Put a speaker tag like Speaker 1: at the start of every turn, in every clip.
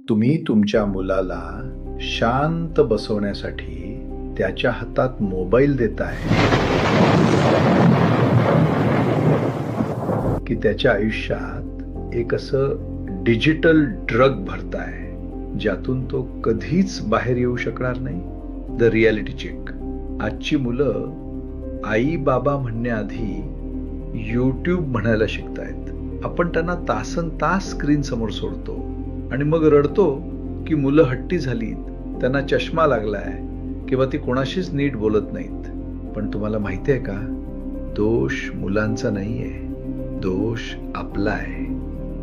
Speaker 1: तुम्ही तुमच्या मुलाला शांत बसवण्यासाठी त्याच्या हातात मोबाईल देताय की त्याच्या आयुष्यात एक असं डिजिटल ड्रग भरताय ज्यातून तो कधीच बाहेर येऊ शकणार नाही. The reality check. आजची मुलं आई बाबा म्हणण्याआधी यूट्यूब म्हणायला शिकतायत. आपण त्यांना तासन तास स्क्रीन समोर सोडतो आणि मग रडतो की मुलं हट्टी झालीत, त्यांना चष्मा लागलाय किंवा ती कोणाशीच नीट बोलत नाहीत. पण तुम्हाला माहिती आहे का, दोष मुलांचा नाहीये, दोष आपला आहे.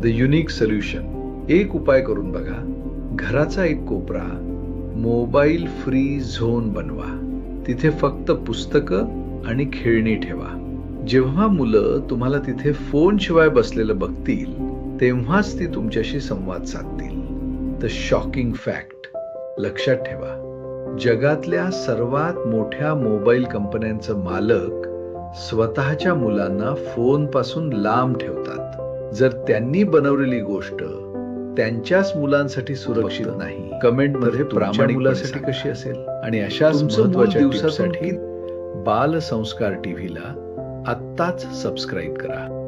Speaker 1: The unique solution. एक उपाय करून बघा. घराचा एक कोपरा मोबाईल फ्री झोन बनवा. तिथे फक्त पुस्तकं आणि खेळणी ठेवा. जेव्हा मुलं तुम्हाला तिथे फोन शिवाय बसलेलं बघतील तेव्हाच ती तुमच्याशी संवाद साधतील. The shocking fact. लक्षात ठेवा, जगातल्या सर्वात मोठ्या मोबाईल कंपन्यांचं मालक स्वतःच्या मुलांना फोन पासून लांब ठेवतात. जर त्यांनी बनवलेली गोष्ट त्यांच्याच मुलांसाठी सुरक्षित नाही, कमेंट मध्ये प्रामाणिक मुलासाठी कशी असेल. आणि अशाच महत्त्वाच्या टिप्ससाठी बाल संस्कार टीव्हीला आत्ताच सबस्क्राईब करा.